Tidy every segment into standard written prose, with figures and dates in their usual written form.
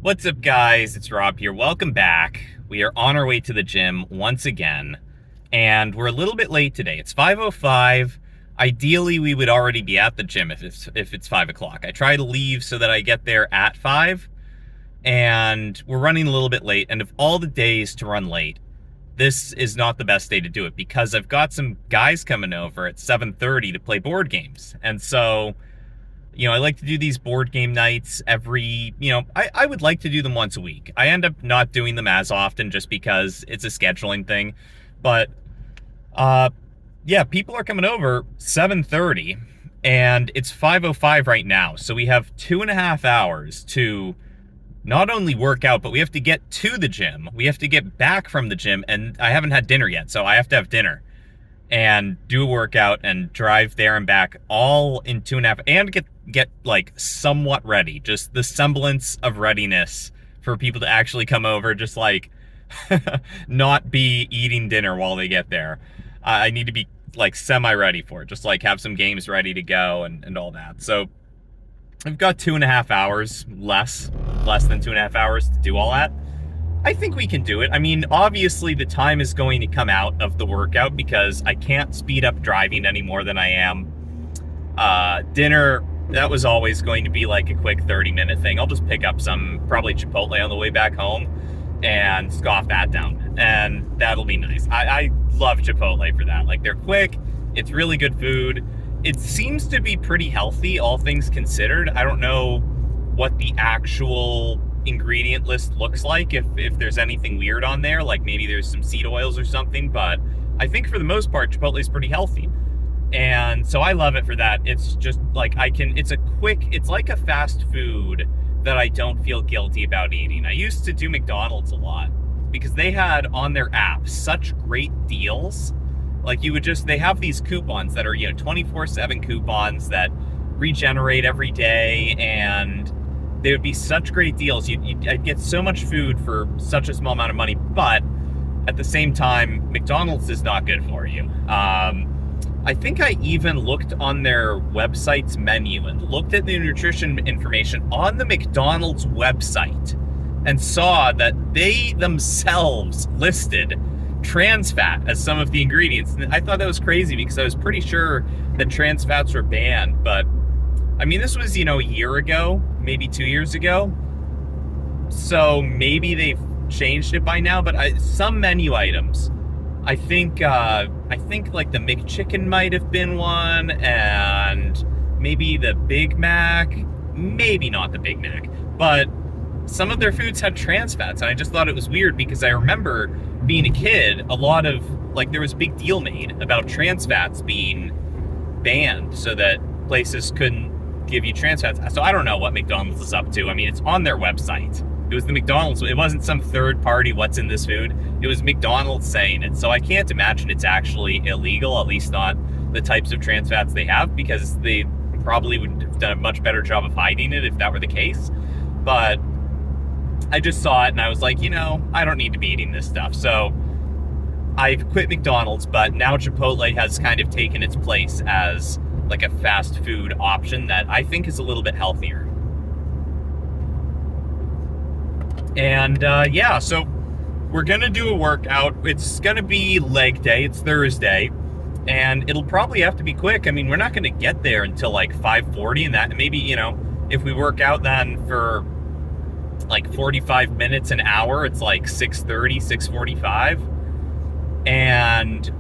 What's up, guys? It's Rob here. Welcome back. We are on our way to the gym once again, and we're a little bit late today. It's 5:05. Ideally, we would already be at the gym if it's 5 o'clock. I try to leave so that I get there at 5, and we're running a little bit late. And of all the days to run late, this is not the best day to do it because I've got some guys coming over at 7:30 to play board games. And so I like to do these board game nights I would like to do them once a week. I end up not doing them as often just because it's a scheduling thing. But, yeah, people are coming over 7:30 and it's 5:05 right now. So we have 2.5 hours to not only work out, but we have to get to the gym. We have to get back from the gym, and I haven't had dinner yet, so I have to have dinner and do a workout and drive there and back all in 2.5 and get like somewhat ready, just the semblance of readiness for people to actually come over, just like not be eating dinner while they get there. I need to be like semi-ready for it, just like have some games ready to go and all that. So I've got 2.5 hours, less than 2.5 hours to do all that. I think we can do it. I mean, obviously the time is going to come out of the workout because I can't speed up driving any more than I am. Dinner, that was always going to be like a quick 30-minute thing. I'll just pick up some, probably Chipotle on the way back home and scoff that down. And that'll be nice. I love Chipotle for that. Like, they're quick. It's really good food. It seems to be pretty healthy, all things considered. I don't know what the actual ingredient list looks like, if there's anything weird on there, like maybe there's some seed oils or something, but I think for the most part Chipotle is pretty healthy, and so I love it for that. It's just like it's like a fast food that I don't feel guilty about eating. I used to do McDonald's a lot because they had on their app such great deals. Like, they have these coupons that are 24/7 coupons that regenerate every day, and they would be such great deals. I'd get so much food for such a small amount of money, but at the same time, McDonald's is not good for you. I think I even looked on their website's menu and looked at the nutrition information on the McDonald's website and saw that they themselves listed trans fat as some of the ingredients. And I thought that was crazy because I was pretty sure that trans fats were banned, but I mean, this was, a year ago, maybe 2 years ago. So maybe they've changed it by now, but some menu items, I think like the McChicken might have been one, and maybe the Big Mac, maybe not the Big Mac, but some of their foods had trans fats. And I just thought it was weird because I remember being a kid, a lot of, like, there was a big deal made about trans fats being banned so that places couldn't give you trans fats. So I don't know what McDonald's is up to. I mean, it's on their website. It was the McDonald's. It wasn't some third party what's in this food. It was McDonald's saying it. So I can't imagine it's actually illegal, at least not the types of trans fats they have, because they probably would have done a much better job of hiding it if that were the case. But I just saw it and I was like, I don't need to be eating this stuff. So I've quit McDonald's, but now Chipotle has kind of taken its place as like a fast food option that I think is a little bit healthier. And yeah, so we're gonna do a workout. It's gonna be leg day. It's Thursday, and it'll probably have to be quick. I mean, we're not gonna get there until like 5:40, and that maybe if we work out then for like 45 minutes, an hour, it's like 6:30, 6:45, and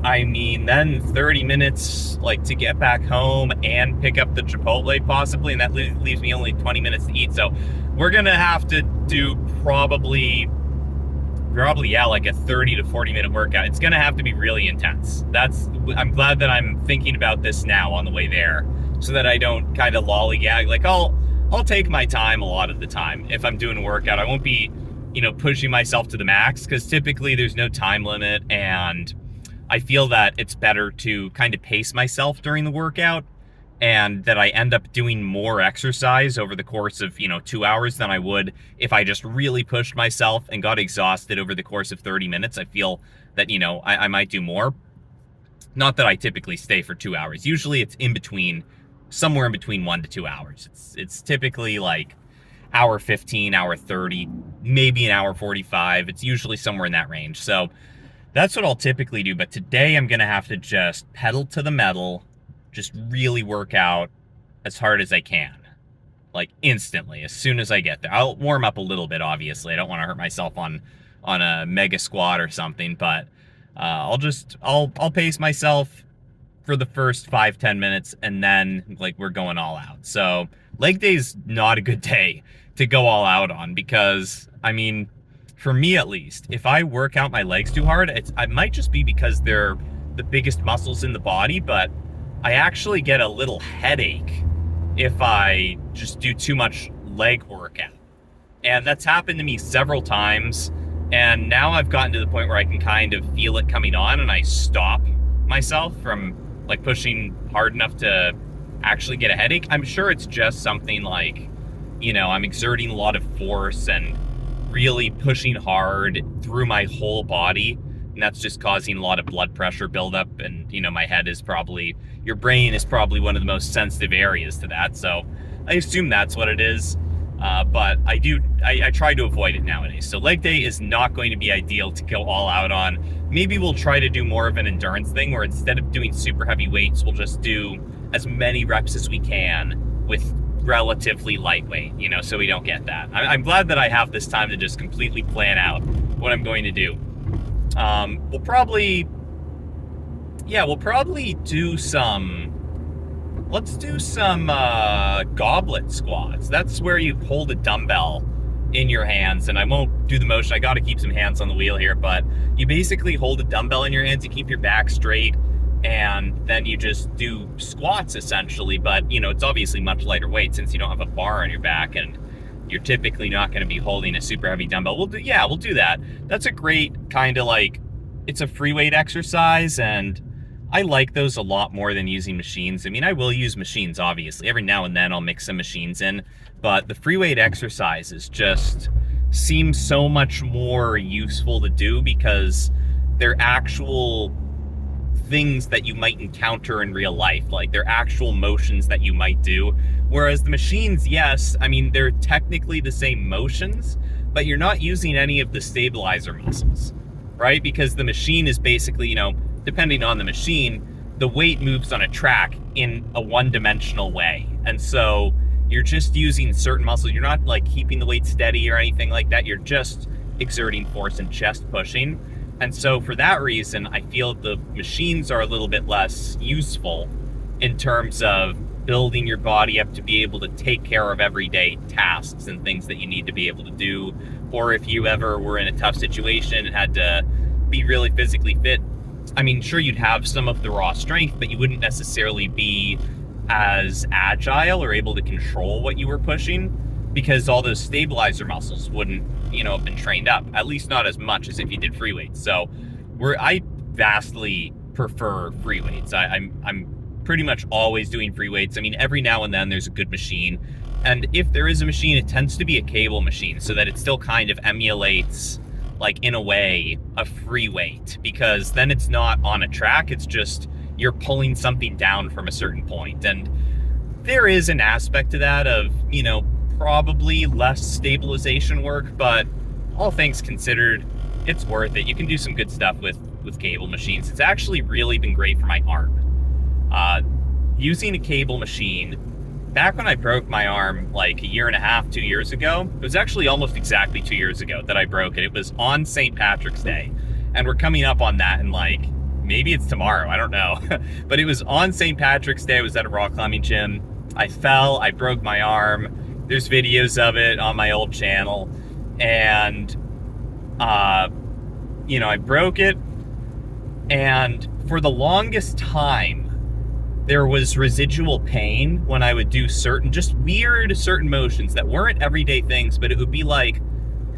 I mean, then 30 minutes like to get back home and pick up the Chipotle possibly, and that leaves me only 20 minutes to eat. So we're gonna have to do probably yeah, like a 30 to 40 minute workout. It's gonna have to be really intense. I'm glad that I'm thinking about this now on the way there, so that I don't kind of lollygag. Like, I'll take my time a lot of the time if I'm doing a workout. I won't be pushing myself to the max, because typically there's no time limit, and I feel that it's better to kind of pace myself during the workout, and that I end up doing more exercise over the course of 2 hours than I would if I just really pushed myself and got exhausted over the course of 30 minutes. I feel that I might do more. Not that I typically stay for 2 hours. Usually it's somewhere in between 1 to 2 hours. It's typically like hour 15, hour 30, maybe an hour 45. It's usually somewhere in that range. So that's what I'll typically do. But today I'm going to have to just pedal to the metal, just really work out as hard as I can. Like instantly, as soon as I get there. I'll warm up a little bit, obviously. I don't want to hurt myself on a mega squat or something, but I'll pace myself for the first 5-10 minutes, and then like we're going all out. So leg day is not a good day to go all out on, because I mean, for me at least, if I work out my legs too hard, it might just be because they're the biggest muscles in the body, but I actually get a little headache if I just do too much leg workout. And that's happened to me several times. And now I've gotten to the point where I can kind of feel it coming on, and I stop myself from like pushing hard enough to actually get a headache. I'm sure it's just something like, I'm exerting a lot of force and really pushing hard through my whole body. And that's just causing a lot of blood pressure buildup. And, my head is probably, your brain is probably one of the most sensitive areas to that. So I assume that's what it is. But I try to avoid it nowadays. So leg day is not going to be ideal to go all out on. Maybe we'll try to do more of an endurance thing, where instead of doing super heavy weights, we'll just do as many reps as we can with relatively lightweight, so we don't get that. I'm glad that I have this time to just completely plan out what I'm going to do. We'll probably do let's do some goblet squats. That's where you hold a dumbbell in your hands, and I won't do the motion. I got to keep some hands on the wheel here, but you basically hold a dumbbell in your hands, you keep your back straight, and then you just do squats essentially. But it's obviously much lighter weight since you don't have a bar on your back, and you're typically not going to be holding a super heavy dumbbell. We'll do that. That's a great kind of like, it's a free weight exercise, and I like those a lot more than using machines. I mean, I will use machines, obviously. Every now and then I'll mix some machines in, but the free weight exercises just seem so much more useful to do, because they're actual things that you might encounter in real life. Like, they're actual motions that you might do. Whereas the machines, yes, I mean, they're technically the same motions, but you're not using any of the stabilizer muscles, right? Because the machine is basically, depending on the machine, the weight moves on a track in a one-dimensional way. And so you're just using certain muscles. You're not like keeping the weight steady or anything like that. You're just exerting force and chest pushing. And so for that reason, I feel the machines are a little bit less useful in terms of building your body up to be able to take care of everyday tasks and things that you need to be able to do. Or if you ever were in a tough situation and had to be really physically fit, I mean, sure, you'd have some of the raw strength, but you wouldn't necessarily be as agile or able to control what you were pushing, because all those stabilizer muscles wouldn't, have been trained up, at least not as much as if you did free weights. So I vastly prefer free weights. I'm pretty much always doing free weights. I mean, every now and then there's a good machine. And if there is a machine, it tends to be a cable machine, so that it still kind of emulates, like, in a way, a free weight, because then it's not on a track. It's just you're pulling something down from a certain point. And there is an aspect to that of, probably less stabilization work, but all things considered, it's worth it. You can do some good stuff with cable machines. It's actually really been great for my arm. Using a cable machine, back when I broke my arm like a year and a half, 2 years ago, it was actually almost exactly 2 years ago that I broke it. It was on St. Patrick's Day, and we're coming up on that in like, maybe it's tomorrow, I don't know. But it was on St. Patrick's Day. I was at a rock climbing gym. I fell, I broke my arm. There's videos of it on my old channel. And, I broke it. And for the longest time, there was residual pain when I would do certain motions that weren't everyday things, but it would be like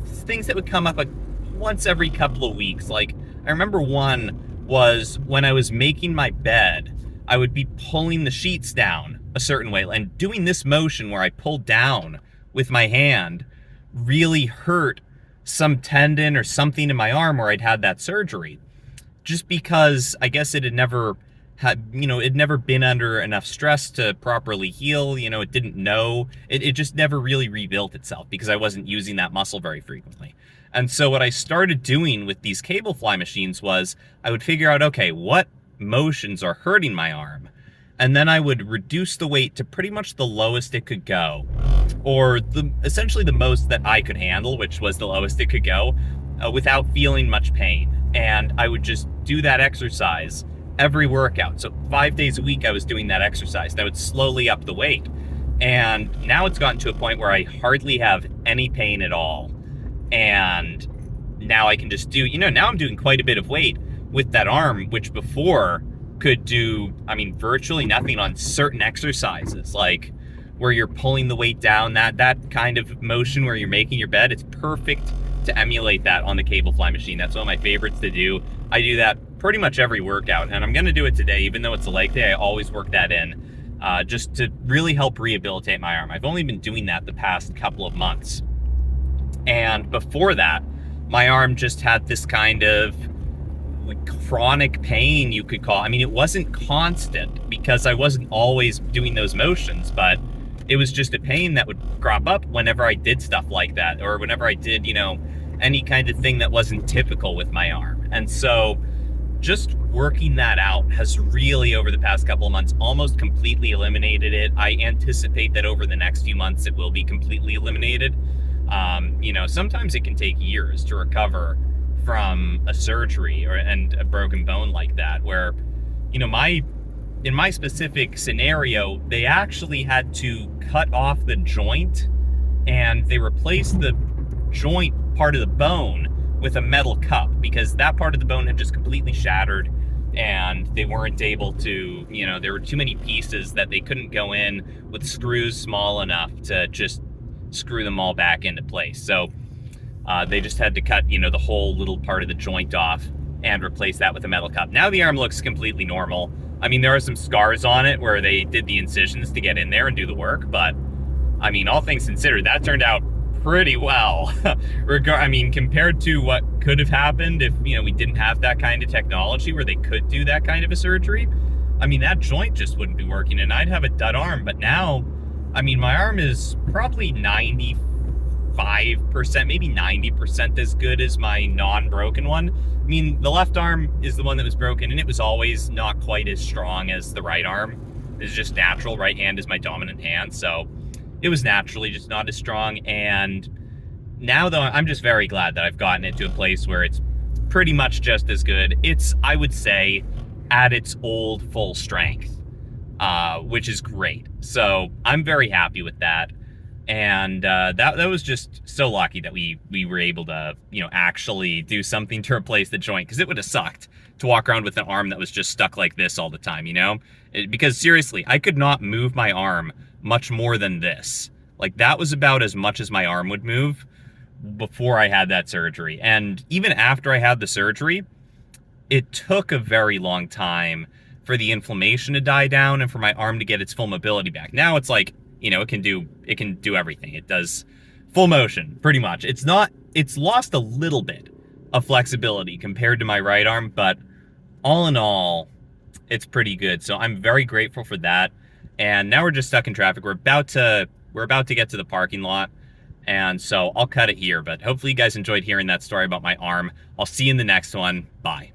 things that would come up like once every couple of weeks. Like, I remember one was when I was making my bed, I would be pulling the sheets down a certain way, and doing this motion where I pulled down with my hand really hurt some tendon or something in my arm where I'd had that surgery, just because I guess it had never It'd never been under enough stress to properly heal. It didn't know. It just never really rebuilt itself because I wasn't using that muscle very frequently. And so what I started doing with these cable fly machines was I would figure out, okay, what motions are hurting my arm? And then I would reduce the weight to pretty much the lowest it could go, or essentially the most that I could handle, which was the lowest it could go, without feeling much pain. And I would just do that exercise every workout. So 5 days a week I was doing that exercise. That would slowly up the weight. And now it's gotten to a point where I hardly have any pain at all. And now I can just do, now I'm doing quite a bit of weight with that arm, which before could do, virtually nothing on certain exercises, like where you're pulling the weight down, that kind of motion where you're making your bed. It's perfect to emulate that on the cable fly machine. That's one of my favorites to do. I do that pretty much every workout, and I'm going to do it today, even though it's a leg day. I always work that in, just to really help rehabilitate my arm. I've only been doing that the past couple of months. And before that, my arm just had this kind of chronic pain, you could call. It wasn't constant because I wasn't always doing those motions, but it was just a pain that would crop up whenever I did stuff like that, or whenever I did, any kind of thing that wasn't typical with my arm. And so just working that out has really, over the past couple of months, almost completely eliminated it. I anticipate that over the next few months, it will be completely eliminated. Sometimes it can take years to recover from a surgery and a broken bone like that, where, in my specific scenario, they actually had to cut off the joint and they replaced the joint part of the bone with a metal cup because that part of the bone had just completely shattered and they weren't able to, there were too many pieces that they couldn't go in with screws small enough to just screw them all back into place. So they just had to cut, the whole little part of the joint off and replace that with a metal cup. Now the arm looks completely normal. There are some scars on it where they did the incisions to get in there and do the work, but all things considered, that turned out pretty well. Compared to what could have happened if, we didn't have that kind of technology where they could do that kind of a surgery. That joint just wouldn't be working and I'd have a dud arm. But now, my arm is probably 95%, maybe 90% as good as my non-broken one. The left arm is the one that was broken and it was always not quite as strong as the right arm. It's just natural. Right hand is my dominant hand, so it was naturally just not as strong. And now, though, I'm just very glad that I've gotten it to a place where it's pretty much just as good. It's, I would say, at its old full strength, which is great. So I'm very happy with that. And that was just so lucky that we were able to, actually do something to replace the joint, because it would have sucked to walk around with an arm that was just stuck like this all the time, because seriously, I could not move my arm much more than this. Like, that was about as much as my arm would move before I had that surgery. And even after I had the surgery, it took a very long time for the inflammation to die down and for my arm to get its full mobility back. Now it's like, it can do everything. It does full motion, pretty much. It's lost a little bit of flexibility compared to my right arm, but all in all, it's pretty good. So I'm very grateful for that. And now we're just stuck in traffic. We're about to get to the parking lot. And so I'll cut it here, but hopefully you guys enjoyed hearing that story about my arm. I'll see you in the next one. Bye.